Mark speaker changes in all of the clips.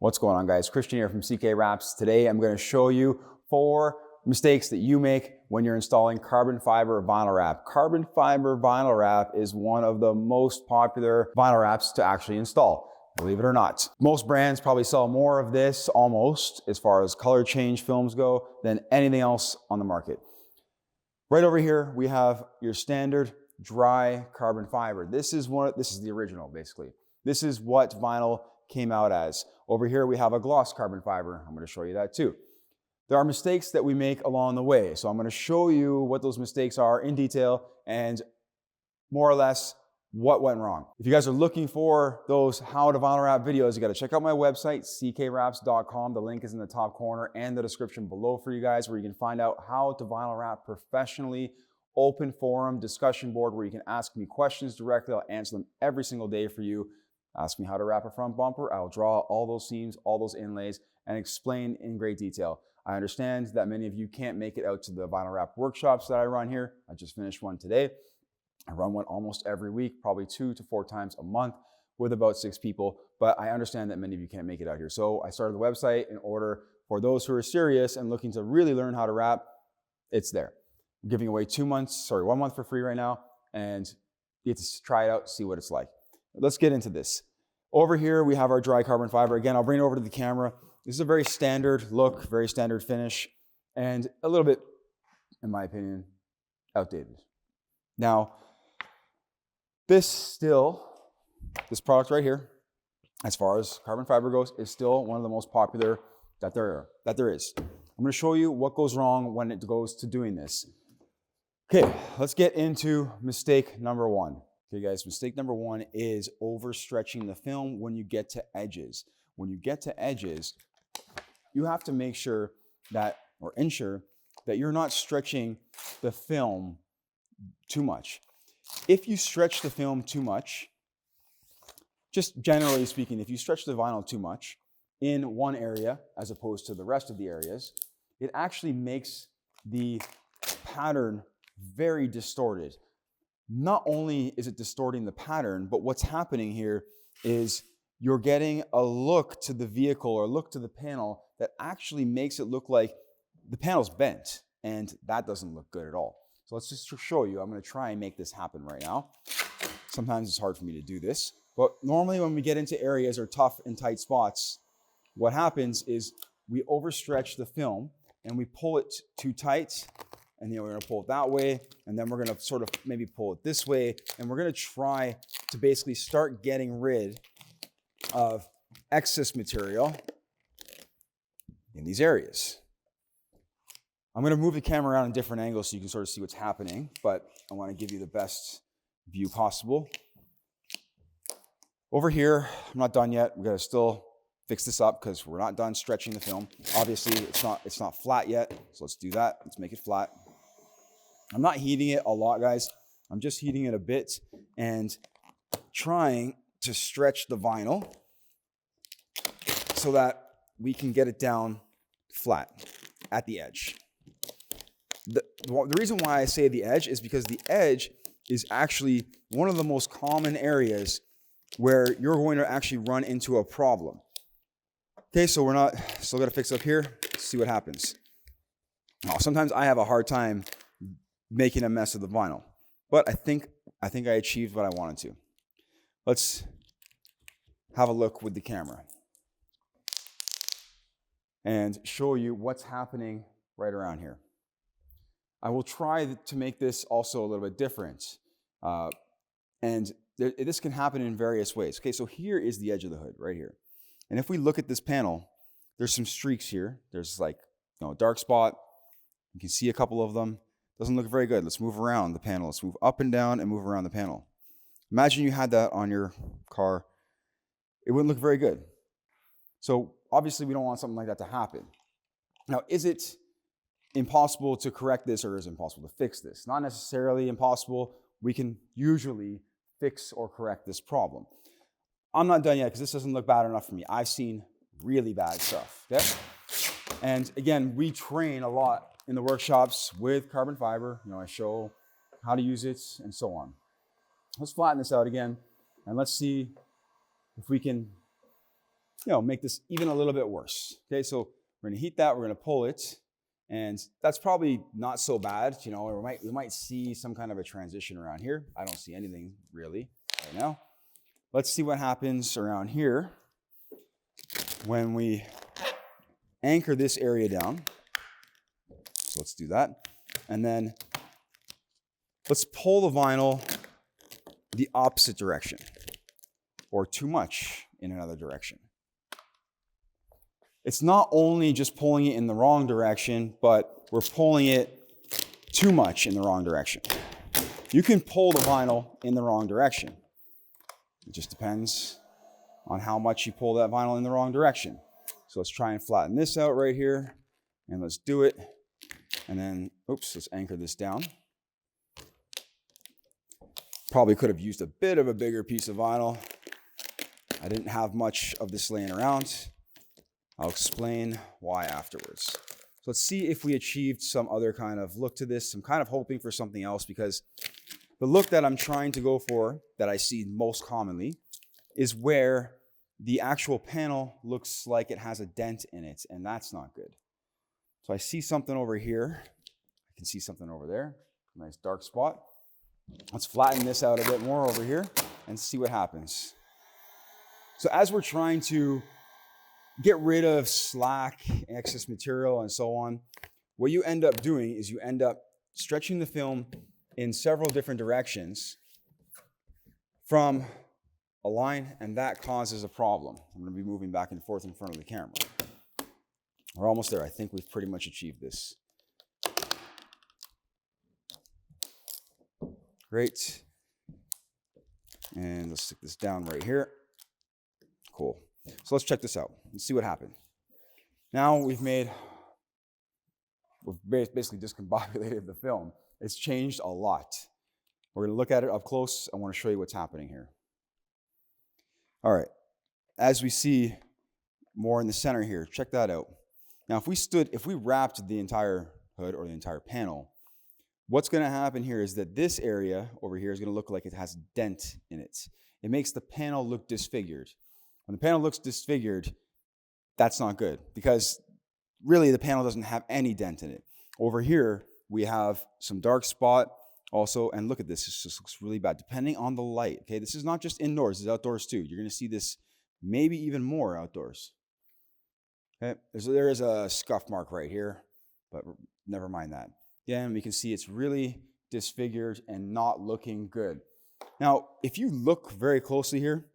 Speaker 1: What's going on, guys? Christian here from CK Wraps. Today I'm going to show you 4 mistakes that you make when you're installing carbon fiber vinyl wrap. Carbon fiber vinyl wrap is one of the most popular vinyl wraps to actually install, believe it or not. Most brands probably sell more of this, almost, as far as color change films go, than anything else on the market. Right over here, we have your standard dry carbon fiber. This is the original, basically. This is what vinyl came out as. Over here, we have a gloss carbon fiber. I'm going to show you that too. There are mistakes that we make along the way. So I'm going to show you what those mistakes are in detail and more or less what went wrong. If you guys are looking for those how to vinyl wrap videos, you got to check out my website, ckwraps.com. The link is in the top corner and the description below for you guys, where you can find out how to vinyl wrap professionally. Open forum, discussion board where you can ask me questions directly. I'll answer them every single day for you. Ask me how to wrap a front bumper. I'll draw all those seams, all those inlays, and explain in great detail. I understand that many of you can't make it out to the vinyl wrap workshops that I run here. I just finished one today. I run one almost every week, probably 2 to 4 times a month with about 6 people, but I understand that many of you can't make it out here. So I started the website in order for those who are serious and looking to really learn how to wrap. It's there. I'm giving away 1 month for free right now, and you get to try it out, see what it's like. Let's get into this. Over here, we have our dry carbon fiber. Again, I'll bring it over to the camera. This is a very standard look, very standard finish, and a little bit, in my opinion, outdated. Now, this product right here, as far as carbon fiber goes, is still one of the most popular that there is. I'm going to show you what goes wrong when it goes to doing this. Okay, let's get into mistake number 1. Okay, guys, mistake number 1 is overstretching the film when you get to edges. When you get to edges, you have to make sure that, or ensure that you're not stretching the film too much. If you stretch the film too much, just generally speaking, if you stretch the vinyl too much in one area as opposed to the rest of the areas, it actually makes the pattern very distorted. Not only is it distorting the pattern, but what's happening here is you're getting a look to the vehicle or look to the panel that actually makes it look like the panel's bent, and that doesn't look good at all. So let's just show you. I'm going to try and make this happen right now. Sometimes it's hard for me to do this, but normally when we get into areas or tough and tight spots, what happens is we overstretch the film and we pull it too tight, and then we're going to pull it that way, and then we're going to sort of maybe pull it this way, and we're going to try to basically start getting rid of excess material in these areas. I'm going to move the camera around in different angles so you can sort of see what's happening, but I want to give you the best view possible. Over here, I'm not done yet. We've got to still fix this up because we're not done stretching the film. Obviously, it's not flat yet, so let's do that. Let's make it flat. I'm not heating it a lot, guys. I'm just heating it a bit and trying to stretch the vinyl so that we can get it down flat at the edge. The reason why I say the edge is because the edge is actually one of the most common areas where you're going to actually run into a problem. Okay, so we're still got to fix up here. Let's see what happens. Now, sometimes I have a hard time making a mess of the vinyl, but I think I achieved what I wanted to. Let's have a look with the camera and show you what's happening right around here. I will try to make this also a little bit different, and this can happen in various ways. Okay, so here is the edge of the hood right here. And if we look at this panel, there's some streaks here. There's like a dark spot. You can see a couple of them. Doesn't look very good. Let's move around the panel. Let's move up and down and move around the panel. Imagine you had that on your car. It wouldn't look very good. So obviously we don't want something like that to happen. Now, is it impossible to correct this, or is it impossible to fix this? Not necessarily impossible. We can usually fix or correct this problem. I'm not done yet because this doesn't look bad enough for me. I've seen really bad stuff. Okay? And again, we train a lot in the workshops with carbon fiber. I show how to use it and so on. Let's flatten this out again, and let's see if we can make this even a little bit worse. Okay, so we're gonna heat that, we're gonna pull it, and that's probably not so bad. We might see some kind of a transition around here. I don't see anything really right now. Let's see what happens around here when we anchor this area down. So let's do that. And then let's pull the vinyl the opposite direction, or too much in another direction. It's not only just pulling it in the wrong direction, but we're pulling it too much in the wrong direction. You can pull the vinyl in the wrong direction. It just depends on how much you pull that vinyl in the wrong direction. So let's try and flatten this out right here, and let's do it. And then, let's anchor this down. Probably could have used a bit of a bigger piece of vinyl. I didn't have much of this laying around. I'll explain why afterwards. So let's see if we achieved some other kind of look to this. I'm kind of hoping for something else, because the look that I'm trying to go for, that I see most commonly, is where the actual panel looks like it has a dent in it, and that's not good. So I see something over here. I can see something over there. Nice dark spot. Let's flatten this out a bit more over here and see what happens. So as we're trying to get rid of slack, excess material, and so on, what you end up doing is you end up stretching the film in several different directions from a line, and that causes a problem. I'm going to be moving back and forth in front of the camera. We're almost there. I think we've pretty much achieved this. Great. And let's stick this down right here. Cool. So let's check this out and see what happened. Now we've basically discombobulated the film. It's changed a lot. We're going to look at it up close. I want to show you what's happening here. All right. As we see more in the center here, check that out. Now, if we wrapped the entire hood or the entire panel, what's going to happen here is that this area over here is going to look like it has a dent in it. It makes the panel look disfigured. When the panel looks disfigured, that's not good, because really the panel doesn't have any dent in it. Over here, we have some dark spot also, and look at this. This just looks really bad, depending on the light. Okay, this is not just indoors, it's outdoors too. You're going to see this maybe even more outdoors. Okay, there is a scuff mark right here, but never mind that. Again, we can see it's really disfigured and not looking good. Now, if you look very closely here,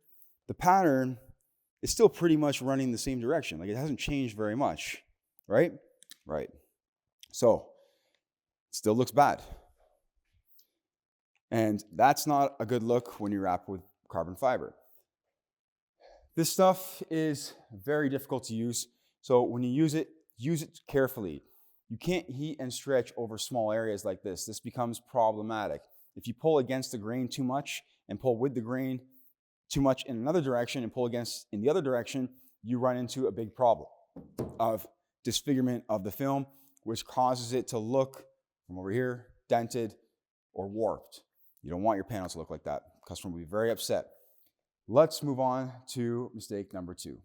Speaker 1: the pattern is still pretty much running the same direction. Like, it hasn't changed very much, right? Right. So, it still looks bad. And that's not a good look when you wrap with carbon fiber. This stuff is very difficult to use. So when you use it carefully. You can't heat and stretch over small areas like this. This becomes problematic. If you pull against the grain too much and pull with the grain too much in another direction and pull against in the other direction, you run into a big problem of disfigurement of the film, which causes it to look from over here dented or warped. You don't want your panel to look like that. The customer will be very upset. Let's move on to mistake number 2.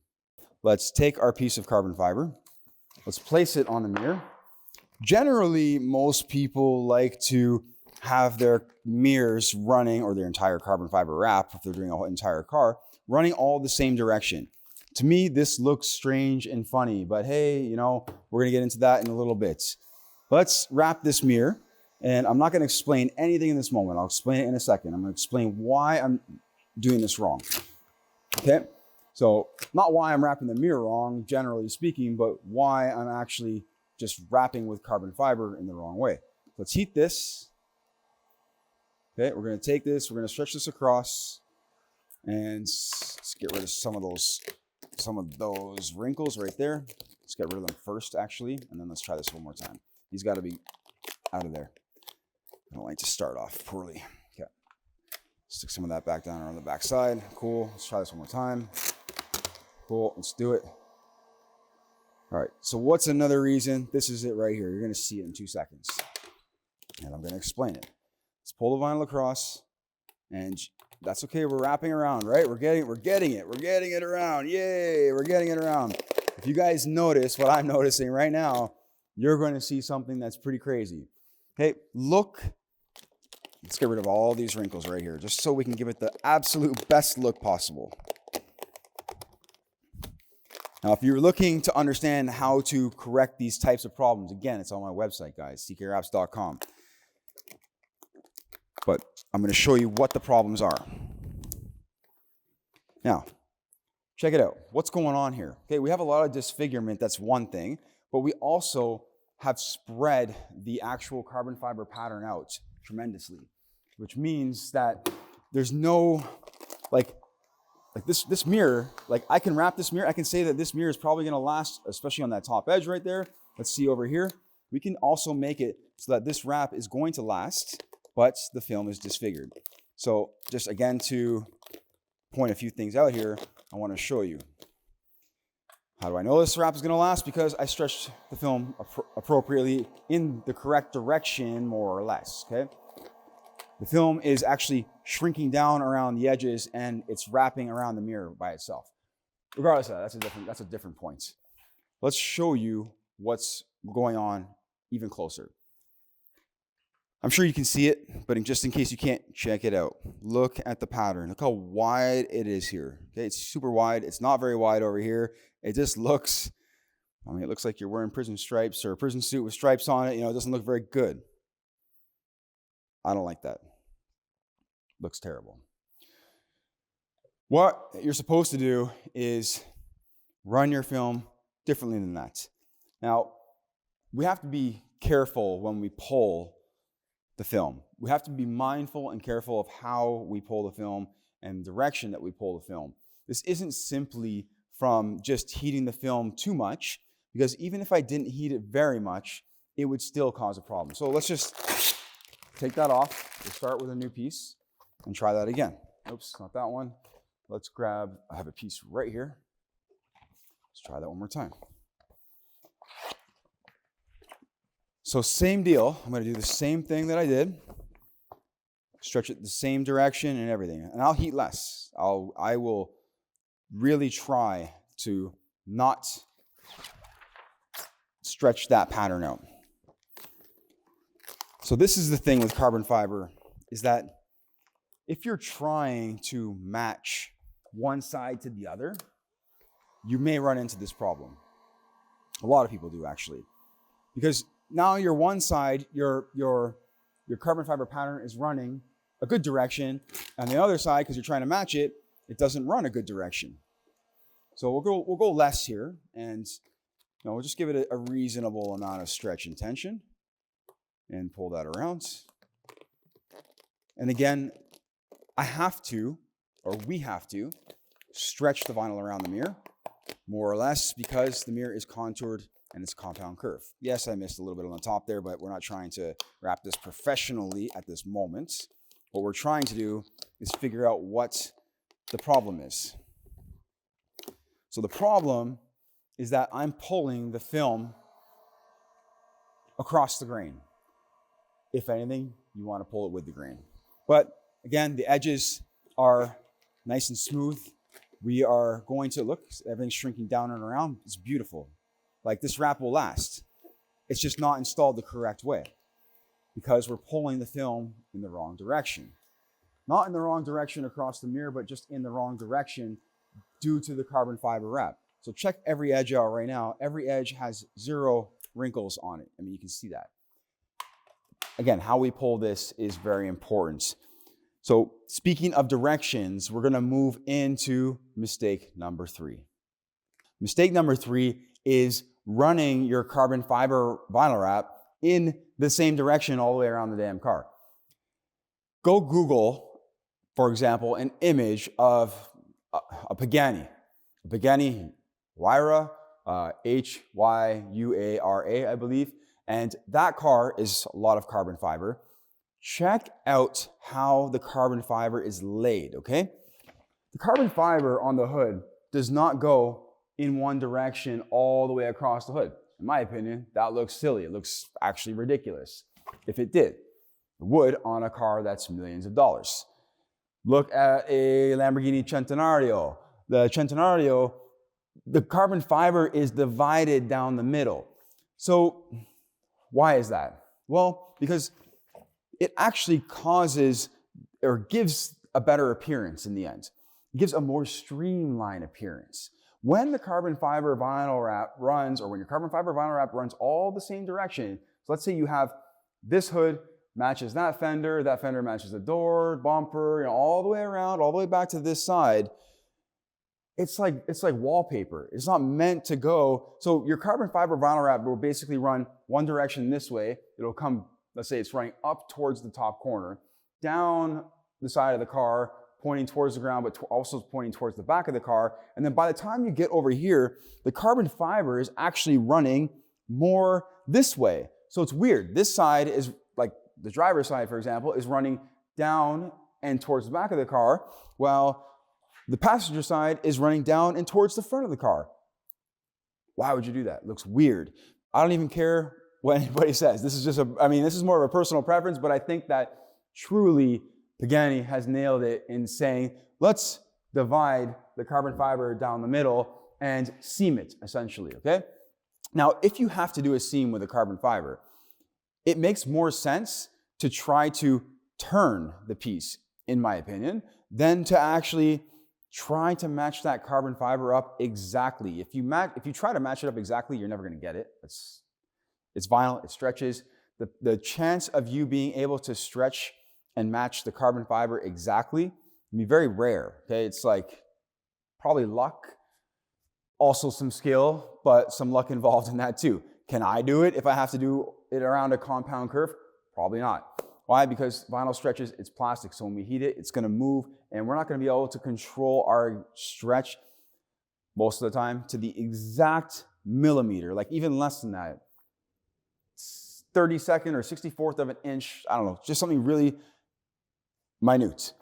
Speaker 1: Let's take our piece of carbon fiber. Let's place it on the mirror. Generally, most people like to have their mirrors running, or their entire carbon fiber wrap, if they're doing an entire car, running all the same direction. To me, this looks strange and funny, but hey, we're gonna get into that in a little bit. Let's wrap this mirror, and I'm not gonna explain anything in this moment. I'll explain it in a second. I'm gonna explain why I'm doing this wrong, okay? So, not why I'm wrapping the mirror wrong, generally speaking, but why I'm actually just wrapping with carbon fiber in the wrong way. Let's heat this. Okay, we're going to take this, we're going to stretch this across, and let's get rid of some of those wrinkles right there. Let's get rid of them first, actually, and then let's try this one more time. These got to be out of there. I don't like to start off poorly. Okay, stick some of that back down on the back side. Cool. Let's try this one more time. Cool. Let's do it. All right, so what's another reason? This is it right here. You're going to see it in 2 seconds. And I'm going to explain it. Let's pull the vinyl across, and That's okay, we're wrapping around, right? We're getting it around. Yay, we're getting it around. If you guys notice what I'm noticing right now, you're going to see something that's pretty crazy. Okay, look. Let's get rid of all these wrinkles right here, just so we can give it the absolute best look possible. Now, if you're looking to understand how to correct these types of problems, again, it's on my website, guys, ckwraps.com. But I'm going to show you what the problems are. Now, check it out. What's going on here? Okay, we have a lot of disfigurement, that's one thing, but we also have spread the actual carbon fiber pattern out tremendously, which means that there's no, like this mirror, like I can wrap this mirror, I can say that this mirror is probably gonna last, especially on that top edge right there. Let's see over here. We can also make it so that this wrap is going to last, but the film is disfigured. So just again to point a few things out here, I wanna show you. How do I know this wrap is gonna last? Because I stretched the film appropriately in the correct direction, more or less, okay? The film is actually shrinking down around the edges and it's wrapping around the mirror by itself. Regardless of that, that's a different point. Let's show you what's going on even closer. I'm sure you can see it, but just in case you can't, check it out. Look at the pattern. Look how wide it is here. Okay, it's super wide. It's not very wide over here. It just looks, I mean, it looks like you're wearing prison stripes or a prison suit with stripes on it. You know, it doesn't look very good. I don't like that. Looks terrible. What you're supposed to do is run your film differently than that. Now, we have to be careful when we pull the film. We have to be mindful and careful of how we pull the film and the direction that we pull the film. This isn't simply from just heating the film too much, because even if I didn't heat it very much, it would still cause a problem. So let's just take that off. We'll start with a new piece and try that again. Oops, not that one. Let's grab, I have a piece right here. Let's try that one more time. So same deal, I'm gonna do the same thing that I did. Stretch it the same direction and everything. And I'll heat less. I will really try to not stretch that pattern out. So this is the thing with carbon fiber, is that if you're trying to match one side to the other, you may run into this problem. A lot of people do, actually. Because now your one side, your carbon fiber pattern is running a good direction. On the other side, because you're trying to match it, it doesn't run a good direction. So we'll go less here, and we'll just give it a reasonable amount of stretch and tension, and pull that around. And again, I have to, or we have to, stretch the vinyl around the mirror, more or less, because the mirror is contoured and it's a compound curve. Yes, I missed a little bit on the top there, but we're not trying to wrap this professionally at this moment. What we're trying to do is figure out what the problem is. So the problem is that I'm pulling the film across the grain. If anything, you want to pull it with the grain. But again, the edges are nice and smooth. We are going to, look, everything's shrinking down and around. It's beautiful. Like, this wrap will last. It's just not installed the correct way because we're pulling the film in the wrong direction. Not in the wrong direction across the mirror, but just in the wrong direction due to the carbon fiber wrap. So check every edge out right now. Every edge has 0 wrinkles on it. I mean, you can see that. Again, how we pull this is very important. So speaking of directions, we're gonna move into mistake number 3. Mistake number 3 is running your carbon fiber vinyl wrap in the same direction all the way around the damn car. Go Google, for example, an image of a Pagani Huayra, Hyuara, I believe. And that car is a lot of carbon fiber. Check out how the carbon fiber is laid, okay? The carbon fiber on the hood does not go in one direction all the way across the hood. In my opinion, that looks silly. It looks actually ridiculous if it did. It would on a car that's millions of dollars. Look at a Lamborghini Centenario. The Centenario, the carbon fiber is divided down the middle. So why is that? Well, because it actually causes or gives a better appearance in the end. It gives a more streamlined appearance. When the carbon fiber vinyl wrap runs, or when your carbon fiber vinyl wrap runs all the same direction, so let's say you have this hood matches that fender matches the door, bumper, all the way around, all the way back to this side. It's like wallpaper. It's not meant to go. So your carbon fiber vinyl wrap will basically run one direction this way. It'll come, let's say it's running up towards the top corner, down the side of the car, pointing towards the ground, but also pointing towards the back of the car. And then by the time you get over here, the carbon fiber is actually running more this way. So it's weird. This side is like the driver's side, for example, is running down and towards the back of the car, while the passenger side is running down and towards the front of the car. Why would you do that? It looks weird. I don't even care what anybody says. This is just this is more of a personal preference, but I think that truly Pagani has nailed it in saying, let's divide the carbon fiber down the middle and seam it, essentially, okay? Now, if you have to do a seam with a carbon fiber, it makes more sense to try to turn the piece, in my opinion, than to actually try to match that carbon fiber up exactly. If you try to match it up exactly, you're never going to get it. It's vinyl, it stretches. The chance of you being able to stretch and match the carbon fiber exactly can be very rare. Okay, it's like probably luck, also some skill, but some luck involved in that too. Can I do it if I have to do it around a compound curve? Probably not. Why? Because vinyl stretches, it's plastic, so when we heat it, it's going to move, and we're not going to be able to control our stretch most of the time to the exact millimeter, like even less than that. 32nd or 64th of an inch, I don't know, just something really minute.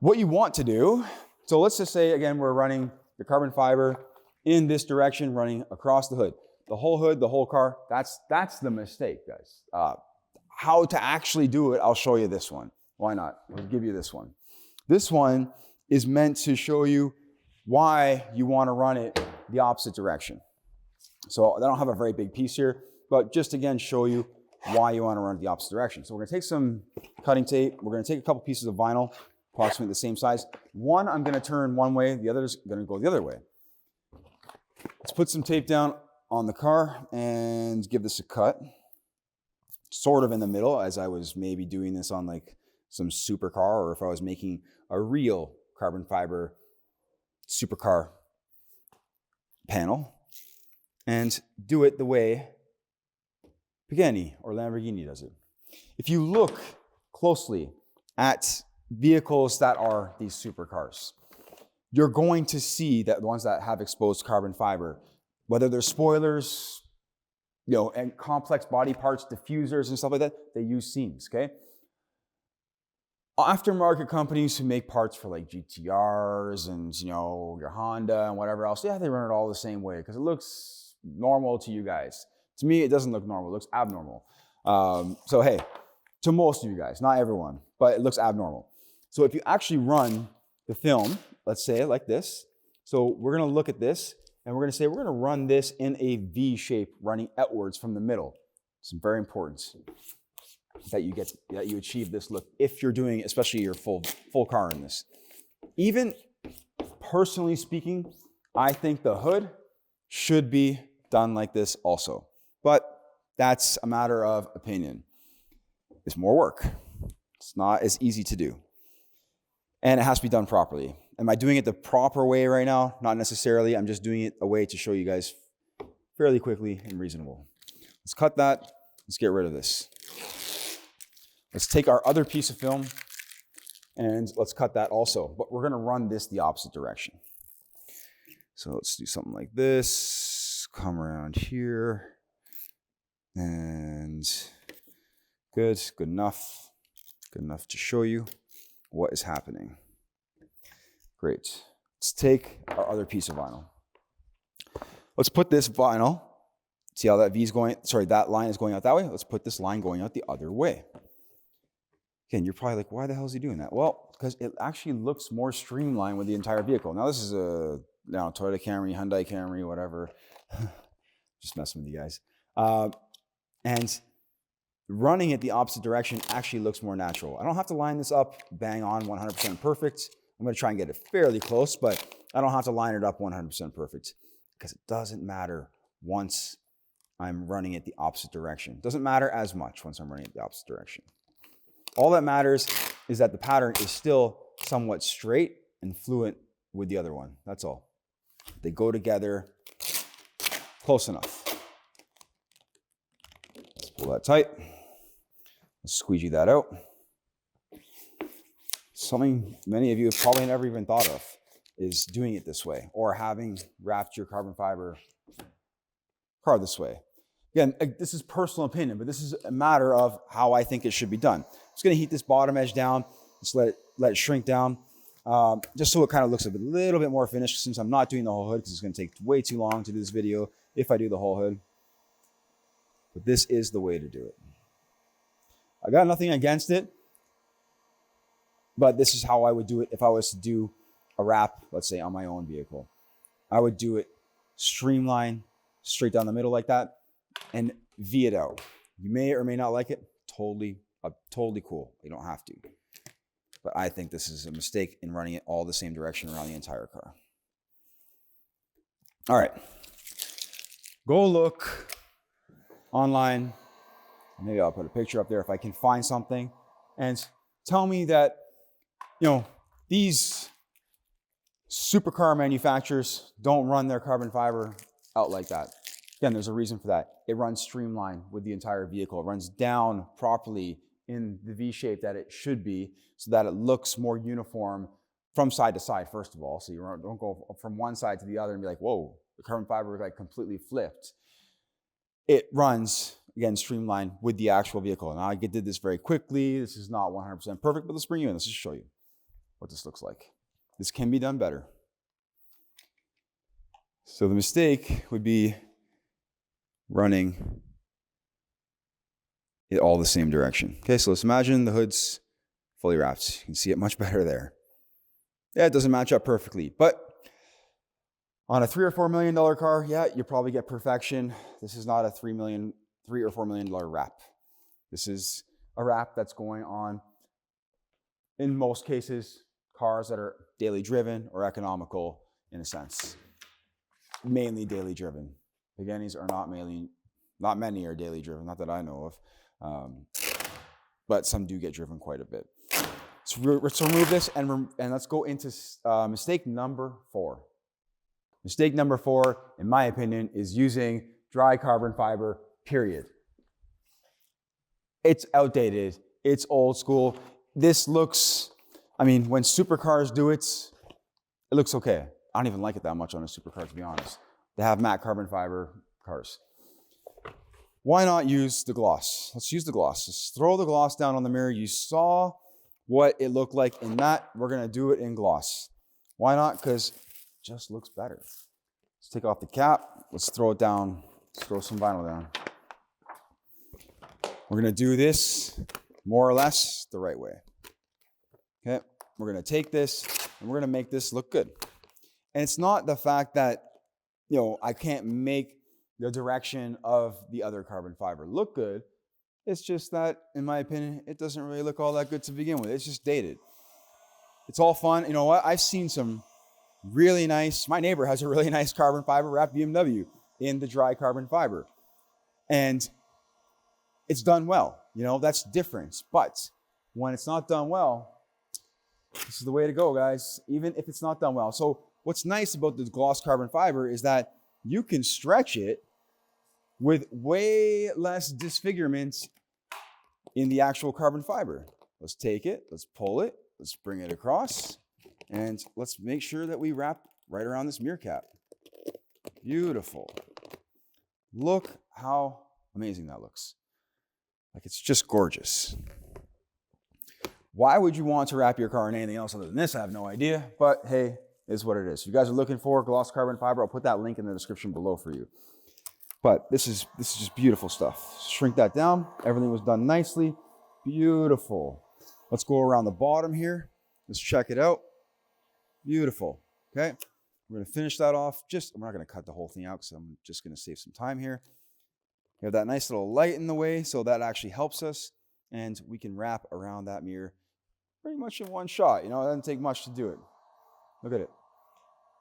Speaker 1: What you want to do, so let's just say, again, we're running the carbon fiber in this direction, running across the hood. The whole hood, the whole car, that's the mistake, guys. How to actually do it, I'll show you this one. Why not? I'll give you this one. This one is meant to show you why you want to run it the opposite direction. So I don't have a very big piece here, but just again, show you why you want to run it the opposite direction. So we're going to take some cutting tape. We're going to take a couple pieces of vinyl, approximately the same size. One I'm going to turn one way, the other is going to go the other way. Let's put some tape down on the car and give this a cut. Sort of in the middle, as I was maybe doing this on like some supercar, or if I was making a real carbon fiber supercar panel, and do it the way Pagani or Lamborghini does it. If you look closely at vehicles that are these supercars, you're going to see that the ones that have exposed carbon fiber, whether they're spoilers, and complex body parts, diffusers and stuff like that, they use seams, okay? Aftermarket companies who make parts for like GTRs and, your Honda and whatever else, yeah, they run it all the same way because it looks normal to you guys. To me, it doesn't look normal, it looks abnormal. So hey, to most of you guys, not everyone, but it looks abnormal. So if you actually run the film, let's say like this, so we're gonna look at this, and we're going to say we're going to run this in a V shape, running outwards from the middle. It's very important that you achieve this look if you're doing, especially your full car in this. Even personally speaking, I think the hood should be done like this also, but that's a matter of opinion. It's more work. It's not as easy to do, and it has to be done properly. Am I doing it the proper way right now? Not necessarily. I'm just doing it a way to show you guys fairly quickly and reasonable. Let's cut that. Let's get rid of this. Let's take our other piece of film and let's cut that also. But we're going to run this the opposite direction. So let's do something like this. Come around here. And good enough. Good enough to show you what is happening. Great. Let's take our other piece of vinyl. Let's put this vinyl, see how that line is going out that way? Let's put this line going out the other way. Again, you're probably like, why the hell is he doing that? Well, because it actually looks more streamlined with the entire vehicle. Now, this is a Toyota Camry, Hyundai Camry, whatever. Just messing with you guys. And running it the opposite direction actually looks more natural. I don't have to line this up bang on 100% perfect. I'm going to try and get it fairly close, but I don't have to line it up 100% perfect because it doesn't matter once I'm running it the opposite direction. It doesn't matter as much once I'm running it the opposite direction. All that matters is that the pattern is still somewhat straight and fluent with the other one. That's all. They go together close enough. Let's pull that tight. Let's squeegee that out. Something many of you have probably never even thought of is doing it this way or having wrapped your carbon fiber car this way. Again, this is personal opinion, but this is a matter of how I think it should be done. I'm just going to heat this bottom edge down. Just let it shrink down, just so it kind of looks a little bit more finished since I'm not doing the whole hood because it's going to take way too long to do this video if I do the whole hood. But this is the way to do it. I got nothing against it, but this is how I would do it if I was to do a wrap, let's say, on my own vehicle. I would do it streamline, straight down the middle like that, and V it out. You may or may not like it. Totally cool. You don't have to. But I think this is a mistake in running it all the same direction around the entire car. All right. Go look online. Maybe I'll put a picture up there if I can find something. And tell me that, these supercar manufacturers don't run their carbon fiber out like that. Again, there's a reason for that. It runs streamlined with the entire vehicle. It runs down properly in the V shape that it should be so that it looks more uniform from side to side, first of all. So you don't go from one side to the other and be like, whoa, the carbon fiber is like completely flipped. It runs, again, streamlined with the actual vehicle. Now, I did this very quickly. This is not 100% perfect, but let's bring you in. Let's just show you what this looks like. This can be done better. So the mistake would be running it all the same direction. Okay, so let's imagine the hood's fully wrapped. You can see it much better there. Yeah, it doesn't match up perfectly, but on a $3 or $4 million car, yeah, you probably get perfection. This is not a $3 or $4 million wrap. This is a wrap that's going on, in most cases, cars that are daily driven or economical in a sense. Mainly daily driven. Pagani's are not many are daily driven, not that I know of, but some do get driven quite a bit. So let's remove this and let's go into mistake number 4. Mistake number 4, in my opinion, is using dry carbon fiber, period. It's outdated. It's old school. This looks, when supercars do it, it looks okay. I don't even like it that much on a supercar, to be honest. They have matte carbon fiber cars. Why not use the gloss? Let's use the gloss. Just throw the gloss down on the mirror. You saw what it looked like in that. We're going to do it in gloss. Why not? Because it just looks better. Let's take off the cap. Let's throw it down. Let's throw some vinyl down. We're going to do this more or less the right way. Okay. We're going to take this and we're going to make this look good. And it's not the fact that, I can't make the direction of the other carbon fiber look good. It's just that, in my opinion, it doesn't really look all that good to begin with. It's just dated. It's all fun. You know what? I've seen some really nice, my neighbor has a really nice carbon fiber wrapped BMW in the dry carbon fiber. And it's done well. That's different. But when it's not done well, this is the way to go, guys, even if it's not done well. So what's nice about the gloss carbon fiber is that you can stretch it with way less disfigurement in the actual carbon fiber. Let's take it, let's pull it, let's bring it across, and let's make sure that we wrap right around this mirror cap. Beautiful. Look how amazing that looks. Like, it's just gorgeous. Why would you want to wrap your car in anything else other than this? I have no idea, but hey, is what it is. If you guys are looking for gloss carbon fiber, I'll put that link in the description below for you. But this is just beautiful stuff. Shrink that down. Everything was done nicely. Beautiful. Let's go around the bottom here. Let's check it out. Beautiful. Okay. We're going to finish that off. We're not going to cut the whole thing out because I'm just going to save some time here. We have that nice little light in the way, so that actually helps us. And we can wrap around that mirror pretty much in one shot. You know, it doesn't take much to do it. Look at it.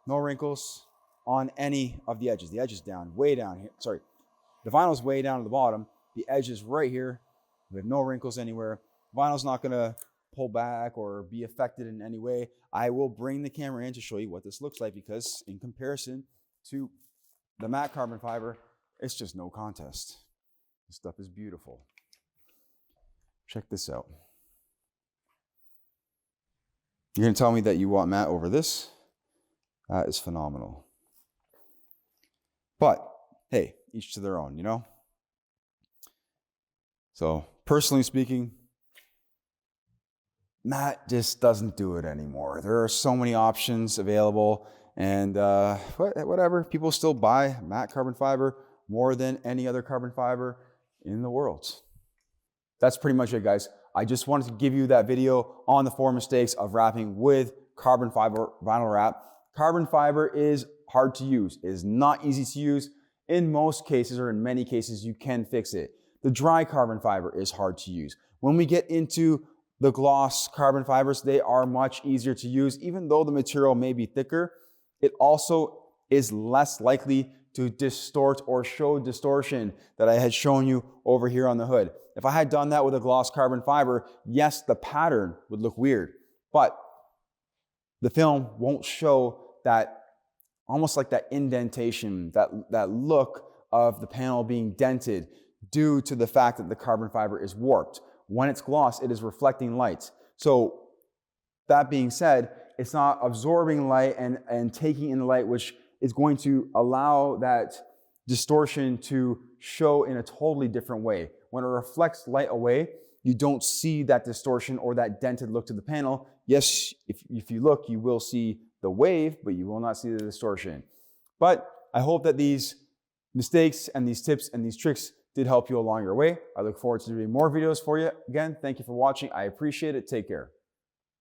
Speaker 1: No wrinkles on any of the edges. The edge is down, way down here. Sorry. The vinyl's way down to the bottom. The edge is right here. We have no wrinkles anywhere. Vinyl's not going to pull back or be affected in any way. I will bring the camera in to show you what this looks like, because in comparison to the matte carbon fiber, it's just no contest. This stuff is beautiful. Check this out. You're going to tell me that you want matte over this? That is phenomenal. But hey, each to their own, you know? So personally speaking, matte just doesn't do it anymore. There are so many options available, and whatever, people still buy matte carbon fiber more than any other carbon fiber in the world. That's pretty much it, guys. I just wanted to give you that video on the 4 mistakes of wrapping with carbon fiber vinyl wrap. Carbon fiber is hard to use. It is not easy to use. In most cases, or in many cases, you can fix it. The dry carbon fiber is hard to use. When we get into the gloss carbon fibers, they are much easier to use. Even though the material may be thicker, it also is less likely to distort or show distortion that I had shown you over here on the hood. If I had done that with a gloss carbon fiber, yes, the pattern would look weird, but the film won't show that, almost like that indentation, that look of the panel being dented due to the fact that the carbon fiber is warped. When it's gloss, it is reflecting light. So that being said, it's not absorbing light and taking in the light, which is going to allow that distortion to show in a totally different way. When it reflects light away, you don't see that distortion or that dented look to the panel. Yes, if you look, you will see the wave, but you will not see the distortion. But I hope that these mistakes and these tips and these tricks did help you along your way. I look forward to doing more videos for you. Again, thank you for watching. I appreciate it. Take care.